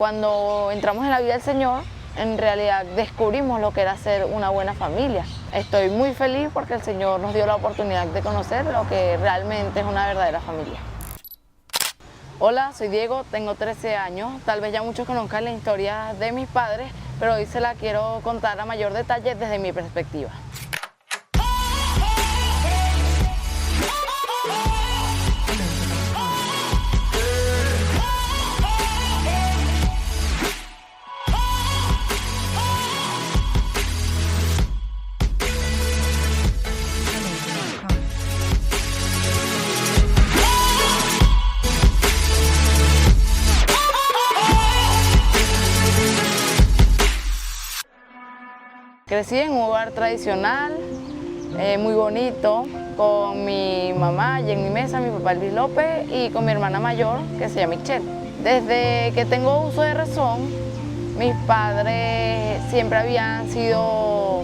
Cuando entramos en la vida del Señor, en realidad descubrimos lo que era ser una buena familia. Estoy muy feliz porque el Señor nos dio la oportunidad de conocer lo que realmente es una verdadera familia. Hola, soy Diego, tengo 13 años. Tal vez ya muchos conozcan la historia de mis padres, pero hoy se la quiero contar a mayor detalle desde mi perspectiva. Crecí en un hogar tradicional, muy bonito, con mi mamá y en mi mesa, mi papá Luis López, y con mi hermana mayor, que se llama Michelle. Desde que tengo uso de razón, mis padres siempre habían sido,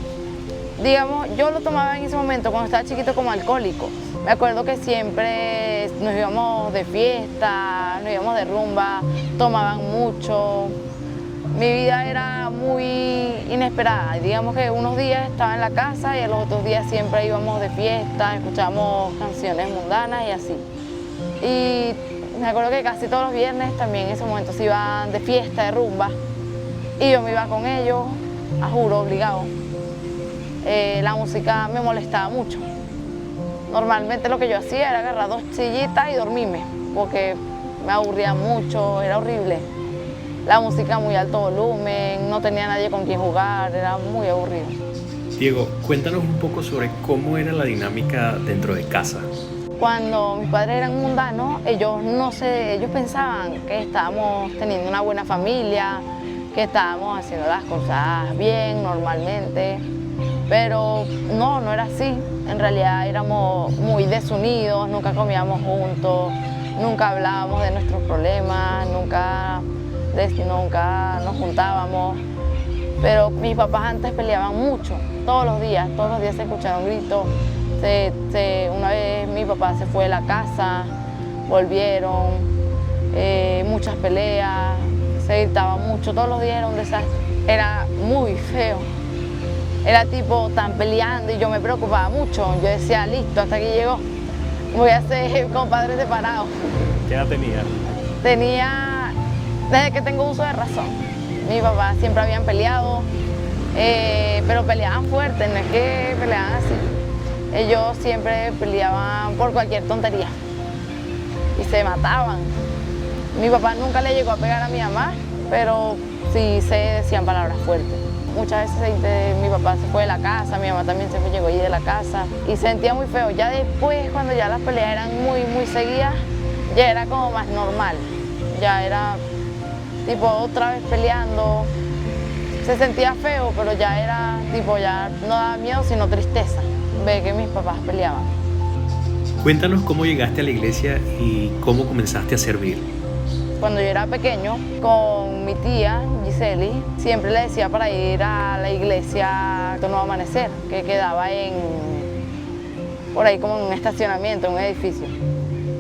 digamos, yo lo tomaba en ese momento, cuando estaba chiquito, como alcohólico. Me acuerdo que siempre nos íbamos de fiesta, nos íbamos de rumba, tomaban mucho. Mi vida era muy inesperada, digamos que unos días estaba en la casa y los otros días siempre íbamos de fiesta, escuchábamos canciones mundanas y así. Y me acuerdo que casi todos los viernes también en ese momento se iban de fiesta, de rumba, y yo me iba con ellos, a juro, obligado. La música me molestaba mucho. Normalmente lo que yo hacía era agarrar 2 sillitas y dormirme, porque me aburría mucho, era horrible. La música a muy alto volumen, no tenía nadie con quien jugar, era muy aburrido. Diego, cuéntanos un poco sobre cómo era la dinámica dentro de casa. Cuando mis padres eran mundanos, ellos pensaban que estábamos teniendo una buena familia, que estábamos haciendo las cosas bien, normalmente, pero no era así. En realidad éramos muy desunidos, nunca comíamos juntos, nunca hablábamos de nuestros problemas, nunca nos juntábamos, pero mis papás antes peleaban mucho, todos los días se escuchaban gritos. Una vez mi papá se fue de la casa, volvieron, muchas peleas, se gritaba mucho, todos los días era un desastre, era muy feo. Era tipo, tan peleando y yo me preocupaba mucho, yo decía, listo, hasta aquí llegó, voy a ser compadre separado. ¿Qué edad tenía? Desde que tengo uso de razón. Mi papá siempre habían peleado, pero peleaban fuerte, no es que peleaban así. Ellos siempre peleaban por cualquier tontería y se mataban. Mi papá nunca le llegó a pegar a mi mamá, pero sí se decían palabras fuertes. Muchas veces mi papá se fue de la casa, mi mamá también llegó allí de la casa y se sentía muy feo. Ya después, cuando ya las peleas eran muy seguidas, ya era como más normal. Ya era tipo otra vez peleando, se sentía feo, pero ya era tipo, ya no daba miedo sino tristeza ver que mis papás peleaban. Cuéntanos cómo llegaste a la iglesia y cómo comenzaste a servir. Cuando yo era pequeño, con mi tía Giseli, siempre le decía para ir a la iglesia Nuevo Amanecer, que quedaba por ahí como en un estacionamiento, en un edificio.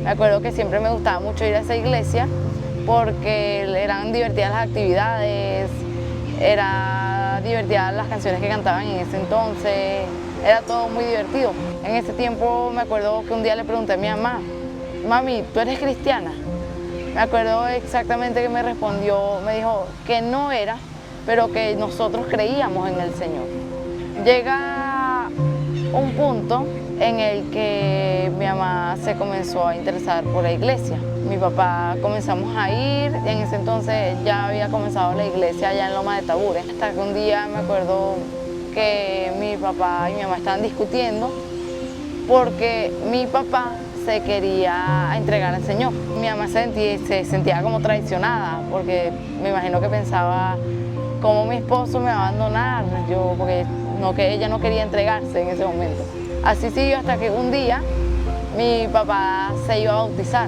Me acuerdo que siempre me gustaba mucho ir a esa iglesia porque eran divertidas las actividades, eran divertidas las canciones que cantaban en ese entonces, era todo muy divertido. En ese tiempo me acuerdo que un día le pregunté a mi mamá, mami, ¿tú eres cristiana? Me acuerdo exactamente que me respondió, me dijo que no era, pero que nosotros creíamos en el Señor. Llega un punto en el que mi mamá se comenzó a interesar por la iglesia. Mi papá comenzamos a ir y en ese entonces ya había comenzado la iglesia allá en Loma de Tabure. Hasta que un día me acuerdo que mi papá y mi mamá estaban discutiendo porque mi papá se quería entregar al Señor. Mi mamá se sentía como traicionada porque me imagino que pensaba cómo mi esposo me va a abandonar, porque ella no quería entregarse en ese momento. Así siguió hasta que un día mi papá se iba a bautizar.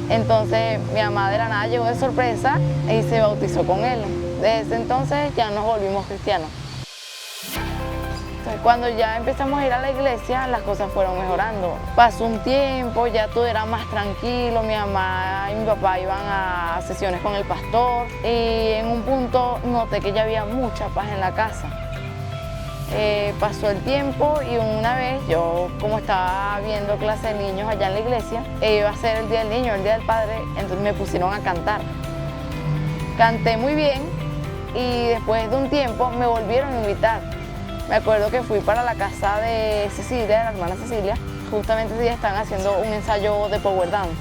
Entonces mi mamá de la nada llegó de sorpresa y se bautizó con él. Desde ese entonces ya nos volvimos cristianos. Entonces, cuando ya empezamos a ir a la iglesia, las cosas fueron mejorando. Pasó un tiempo, ya todo era más tranquilo, mi mamá y mi papá iban a sesiones con el pastor y en un punto noté que ya había mucha paz en la casa. Pasó el tiempo y una vez yo, como estaba viendo clase de niños allá en la iglesia, iba a ser el Día del Niño, el Día del Padre, entonces me pusieron a cantar. Canté muy bien y después de un tiempo me volvieron a invitar. Me acuerdo que fui para la casa de Cecilia, de la hermana Cecilia, justamente ese día estaban haciendo un ensayo de power dance.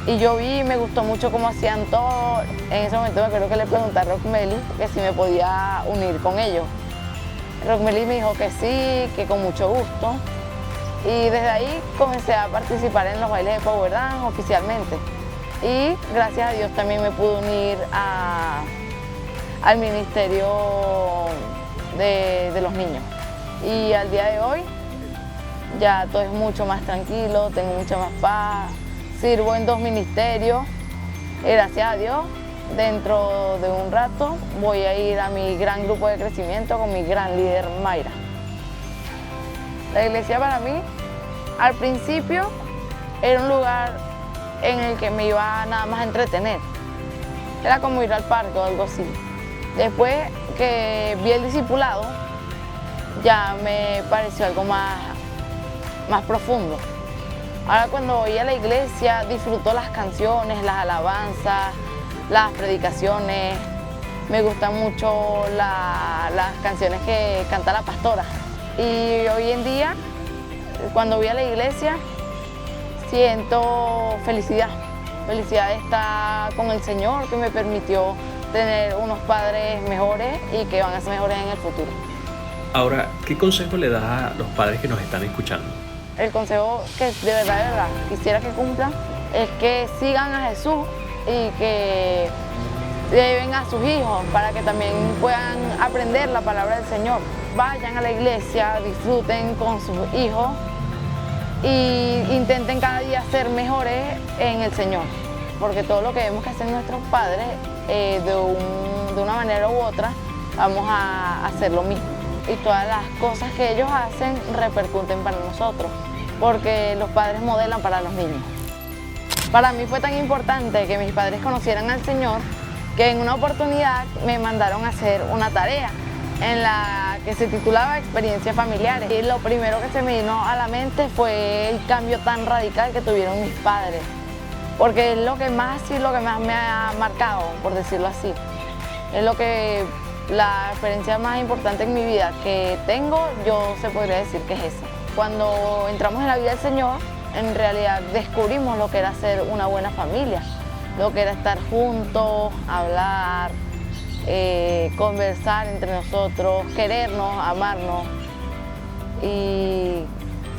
Y yo vi y me gustó mucho cómo hacían todo. En ese momento me acuerdo que le pregunté a Rockmeli que si me podía unir con ellos. Rockmeli me dijo que sí, que con mucho gusto. Y desde ahí comencé a participar en los bailes de power dance oficialmente. Y gracias a Dios también me pude unir al ministerio de los niños. Y al día de hoy ya todo es mucho más tranquilo, tengo mucha más paz, sirvo en 2 ministerios, gracias a Dios. Dentro de un rato voy a ir a mi gran grupo de crecimiento con mi gran líder Mayra. La iglesia para mí al principio era un lugar en el que me iba nada más a entretener, era como ir al parque o algo así. Después que vi el discipulado, ya me pareció algo más profundo. Ahora cuando voy a la iglesia disfruto las canciones, las alabanzas, las predicaciones. Me gustan mucho las canciones que canta la pastora. Y hoy en día, cuando voy a la iglesia, siento felicidad. Felicidad de estar con el Señor, que me permitió tener unos padres mejores y que van a ser mejores en el futuro. Ahora, ¿qué consejo le das a los padres que nos están escuchando? El consejo que de verdad quisiera que cumplan es que sigan a Jesús y que lleven a sus hijos para que también puedan aprender la palabra del Señor. Vayan a la iglesia, disfruten con sus hijos y intenten cada día ser mejores en el Señor, porque todo lo que vemos que hacen nuestros padres, de una manera u otra, vamos a hacer lo mismo. Y todas las cosas que ellos hacen repercuten para nosotros, porque los padres modelan para los niños. Para mí fue tan importante que mis padres conocieran al Señor que en una oportunidad me mandaron a hacer una tarea en la que se titulaba Experiencias Familiares. Y lo primero que se me vino a la mente fue el cambio tan radical que tuvieron mis padres, porque es lo que más me ha marcado, por decirlo así. Es la experiencia más importante en mi vida que tengo, yo se podría decir que es esa. Cuando entramos en la vida del Señor, en realidad descubrimos lo que era ser una buena familia, lo que era estar juntos, hablar, conversar entre nosotros, querernos, amarnos. Y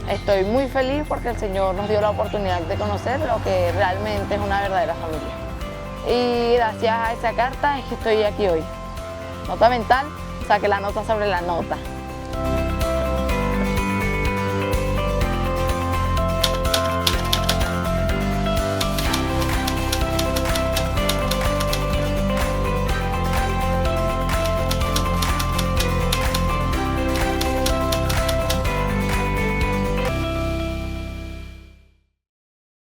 estoy muy feliz porque el Señor nos dio la oportunidad de conocer lo que realmente es una verdadera familia. Y gracias a esa carta es que estoy aquí hoy. Nota mental, saqué la nota sobre la nota.